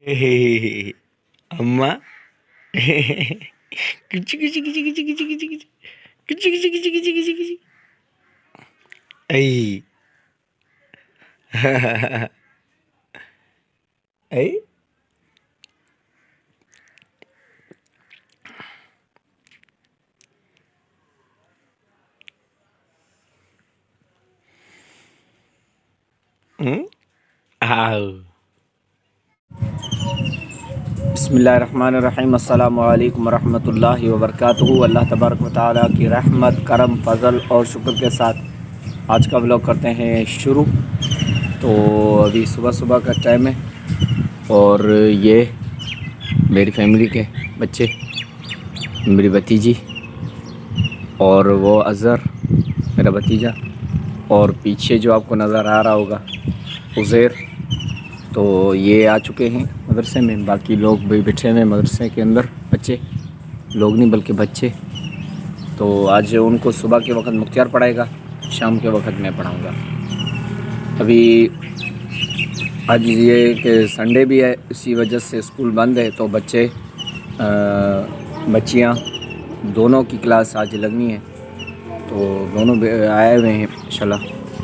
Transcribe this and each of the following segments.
अम्मा किची किची किची किची किची किची किची किची किची किची किची किची किची ऐ ऐ आओ बिस्मिल्लाहिर्रहमानिर्रहीम अस्सलामु अलैकुम वरहमतुल्लाहि वबरकातुहू। अल्लाह तबारक व तआला की रहमत करम फ़ज़ल और शुक्र के साथ आज का व्लॉग करते हैं शुरू। तो अभी सुबह सुबह का टाइम है और ये मेरी फैमिली के बच्चे, मेरी भतीजी और वो अज़हर मेरा भतीजा, और पीछे जो आपको नज़र आ रहा होगा उज़ैर, तो ये आ चुके हैं मदरसे में। बाकी लोग भी बैठे हुए मदरसे के अंदर, बच्चे लोग नहीं बल्कि बच्चे। तो आज उनको सुबह के वक्त मुख्तियार पढ़ाएगा, शाम के वक्त मैं पढ़ाऊँगा। अभी आज ये कि संडे भी है, इसी वजह से स्कूल बंद है, तो बच्चे बच्चियाँ दोनों की क्लास आज लगनी है, तो दोनों आए हुए हैं इंशाल्लाह।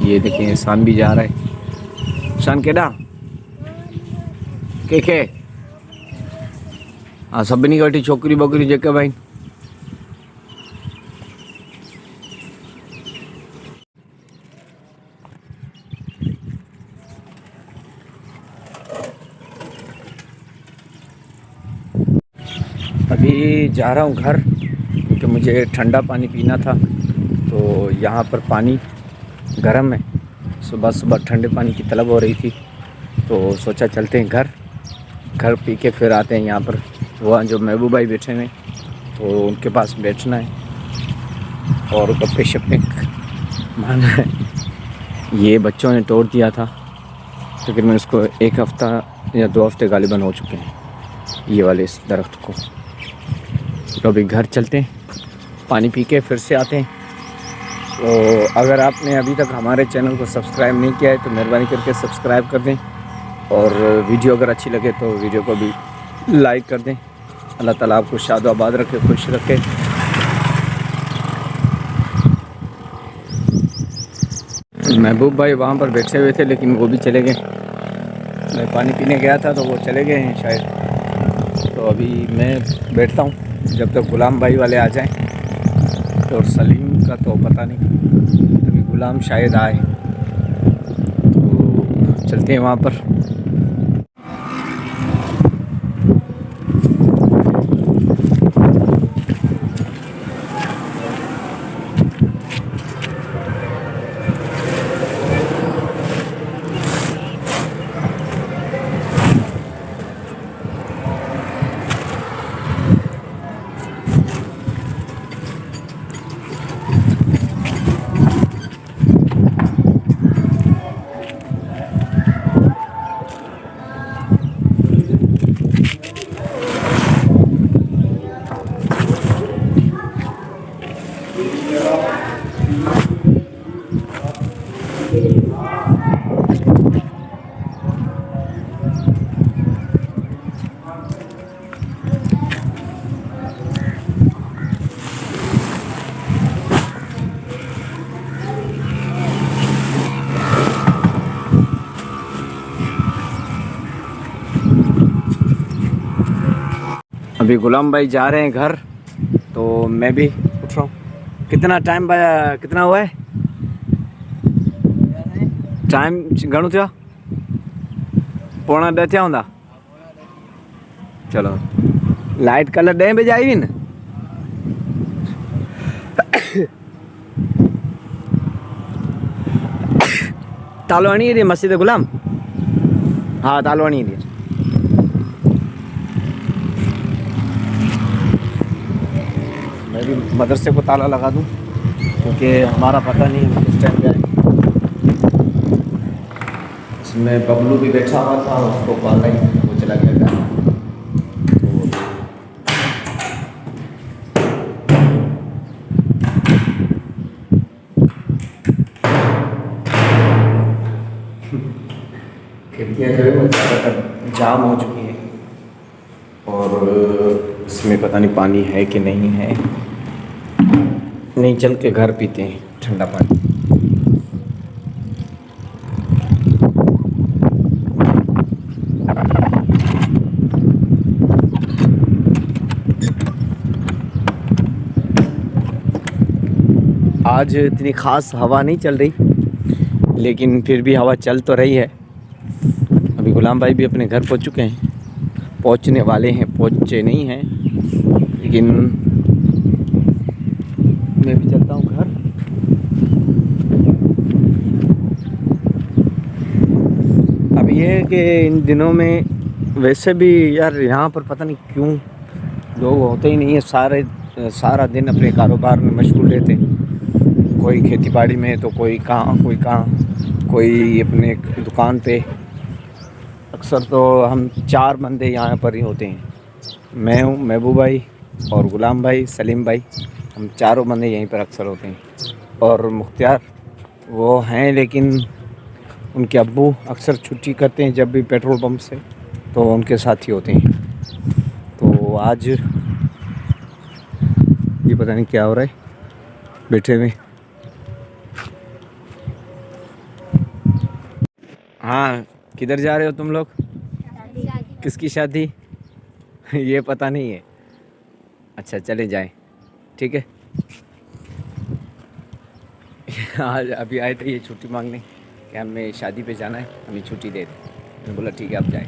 ये देखिए शान भी जा रहा है। शान केड़ा के हाँ सभिनी खां वठी छोकिरी बोकिरी जेके भाई। अभी जा रहा हूँ घर क्योंकि मुझे ठंडा पानी पीना था, तो यहाँ पर पानी गर्म है। सुबह सुबह ठंडे पानी की तलब हो रही थी, तो सोचा चलते हैं घर पी के फिर आते हैं। यहाँ पर वहाँ जो महबूब भाई बैठे हैं तो उनके पास बैठना है और गप्पे शप्पे मारना है। ये बच्चों ने तोड़ दिया था, तकरीबन इसको एक हफ़्ता या 2 हफ़्ते गालिबन हो चुके हैं ये वाले इस दरख्त को। तो अभी घर चलते हैं, पानी पी के फिर से आते हैं। तो अगर आपने अभी तक हमारे चैनल को सब्सक्राइब नहीं किया है तो मेहरबानी करके सब्सक्राइब कर दें, और वीडियो अगर अच्छी लगे तो वीडियो को भी लाइक कर दें। अल्लाह ताला आपको शाद आबाद रखे, खुश रखे। महबूब भाई वहाँ पर बैठे हुए थे लेकिन वो भी चले गए। मैं पानी पीने गया था तो वो चले गए हैं शायद। तो अभी मैं बैठता हूँ जब तक गुलाम भाई वाले आ जाएं। और सलीम का तो पता नहीं, अभी गुलाम शायद आए, तो चलते हैं वहाँ पर। अभी गुलाम भाई जा रहे हैं घर, तो मैं भी उठ रहा हूँ। कितना टाइम कितना हुआ है? टाइम घणो थियो? 9:45 थिया हूंदा। चलो लाइट कल्ह 10 बजे आई हुई न। तालो हणी ॾे मस्जिद गुलाम। हाँ तालो हणी ॾे। मैं भी मदरसे को ताला लगा दूं क्योंकि हमारा पता नहीं है किस टाइम जाए। इसमें बबलू भी बैठा हुआ था, उसको कॉल आई, वो चला गया था। खिड़कियाँ जो है वो ज़्यादातर जाम हो चुकी हैं। और इसमें पता नहीं पानी है कि नहीं है। नहीं, चल के घर पीते हैं ठंडा पानी। आज इतनी ख़ास हवा नहीं चल रही, लेकिन फिर भी हवा चल तो रही है। अभी गुलाम भाई भी अपने घर पहुंच चुके हैं, पहुंचने वाले हैं, पहुंचे नहीं हैं, लेकिन मैं भी चलता हूं घर। अब ये है कि इन दिनों में वैसे भी यार यहाँ पर पता नहीं क्यों लोग होते ही नहीं है। सारा दिन अपने कारोबार में मशगूल रहते हैं। कोई खेती बाड़ी में तो कोई कहाँ, कोई अपने दुकान पे। अक्सर तो हम 4 बंदे यहाँ पर ही होते हैं। मैं हूँ, महबूब भाई और गुलाम भाई, सलीम भाई, हम चारों बंदे यहीं पर अक्सर होते हैं। और मुख्तियार वो हैं, लेकिन उनके अब्बू अक्सर छुट्टी करते हैं जब भी पेट्रोल पंप से, तो उनके साथ ही होते हैं। तो आज ये पता नहीं क्या हो रहा है बैठे हुए। हाँ, किधर जा रहे हो तुम लोग? किसकी शादी? ये पता नहीं है। अच्छा, चले जाएं, ठीक है। आज अभी आए थे ये छुट्टी मांगने कि हमें शादी पे जाना है, हमें छुट्टी दे दें। मैं बोला ठीक है, आप जाएं।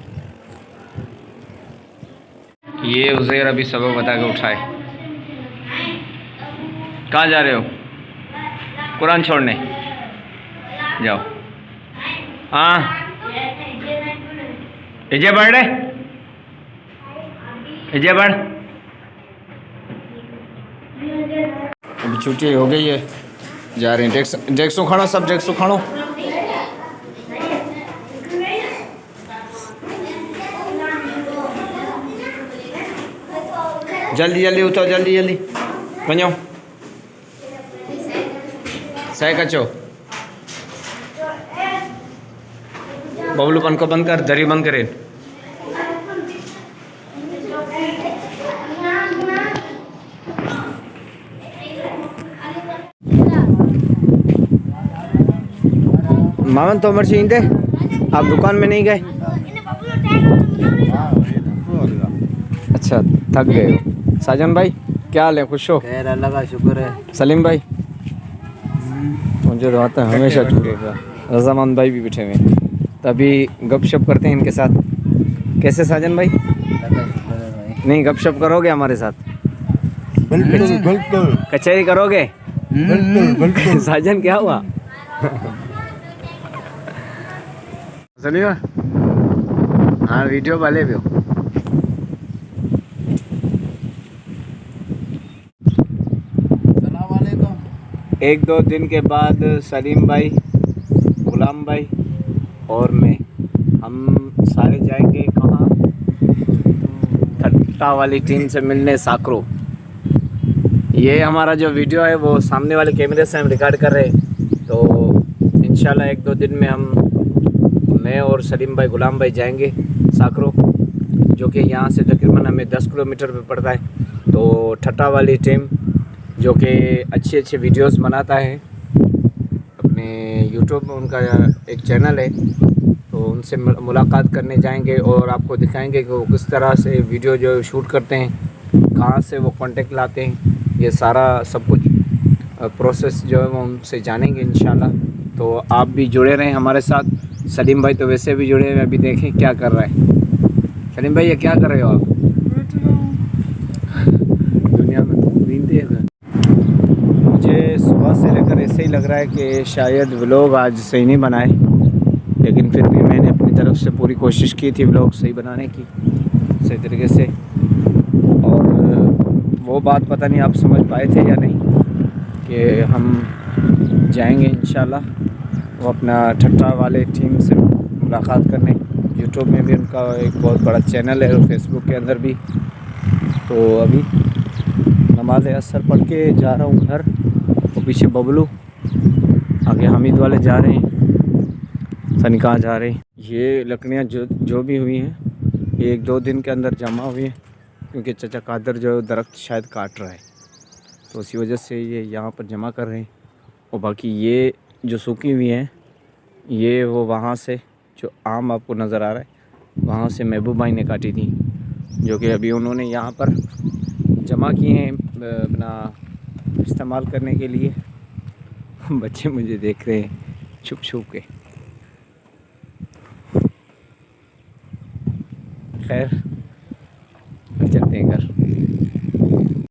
ये उज़ैर अभी सबक बता के उठाए। कहाँ जा रहे हो? कुरान छोड़ने जाओ। हाँ, इजे बढ़ रहे, इजे बढ़। अभी छुट्टी हो गई है, जा रहे हैं। डेक्सो खानो, सब डेक्सो खानो। जल्दी जल्दी उठो, जल्दी जल्दी वञो। सही कचो। बबलू पंखो बंद कर, दरी बंद करे। मामन तो मर्ची इंदे, आप दुकान में नहीं गए? अच्छा, थक गए हो। साजन भाई क्या हाल है? खुश हो? अल्लाह का शुक्र है। सलीम भाई मुझे तो आता है हमेशा टूटेगा। रजामान भाई भी बैठे हुए हैं, तभी गपशप करते हैं इनके साथ। कैसे साजन भाई? नहीं, गपशप करोगे हमारे साथ? बिल्कुल कचहरी करोगे? बिल्कुल। साजन क्या हुआ? चलिए, हाँ वीडियो वाले भी हो। एक दो दिन के बाद सलीम भाई, गुलाम भाई और मैं, हम सारे जाएंगे कहाँ? ठट्टा वाली टीम से मिलने साकरो। ये हमारा जो वीडियो है वो सामने वाले कैमरे से हम रिकॉर्ड कर रहे हैं। तो इंशाल्लाह एक दो दिन में मैं और सलीम भाई, गुलाम भाई जाएंगे साकरो, जो कि यहाँ से तकरीबन हमें 10 किलोमीटर पे पड़ता है। तो ठट्टा वाली टीम जो कि अच्छे अच्छे वीडियोस बनाता है, अपने यूट्यूब में उनका एक चैनल है, तो उनसे मुलाकात करने जाएंगे और आपको दिखाएंगे कि वो किस तरह से वीडियो जो शूट करते हैं, कहाँ से वो कांटेक्ट लाते हैं, ये सारा सब कुछ प्रोसेस जो है वो उनसे जानेंगे इंशाल्लाह। तो आप भी जुड़े रहें हमारे साथ। सलीम भाई तो वैसे भी जुड़े हैं, अभी देखें क्या कर रहा है। सलीम भाई ये क्या कर रहे हो आप? दुनिया में तो नींद है। मुझे सुबह से लेकर ऐसे ही लग रहा है कि शायद व्लॉग आज सही नहीं बनाए, लेकिन फिर भी मैंने अपनी तरफ से पूरी कोशिश की थी व्लॉग सही बनाने की, सही तरीके से। और वो बात पता नहीं आप समझ पाए थे या नहीं कि हम जाएंगे इंशाल्लाह वो अपना ठट्टा वाले टीम से मुलाकात करने। यूट्यूब में भी उनका एक बहुत बड़ा चैनल है और फेसबुक के अंदर भी। तो अभी नमाज असर पढ़ के जा रहा हूँ घर, और पीछे बबलू, आगे हामिद वाले जा रहे हैं। सनी कहाँ जा रहे हैं? ये लकड़ियाँ जो भी हुई हैं ये एक दो दिन के अंदर जमा हुई हैं, क्योंकि चाचा कादर जो दरख्त शायद काट रहा है, तो उसी वजह से ये यहाँ पर जमा कर रहे हैं। और बाकी ये जो सूखी हुई हैं, ये वो वहाँ से जो आम आपको नज़र आ रहा है, वहाँ से महबूब भाई ने काटी थी, जो कि अभी उन्होंने यहाँ पर जमा किए हैं अपना इस्तेमाल करने के लिए। बच्चे मुझे देख रहे हैं छुप छुप के। खैर चलते हैं घर।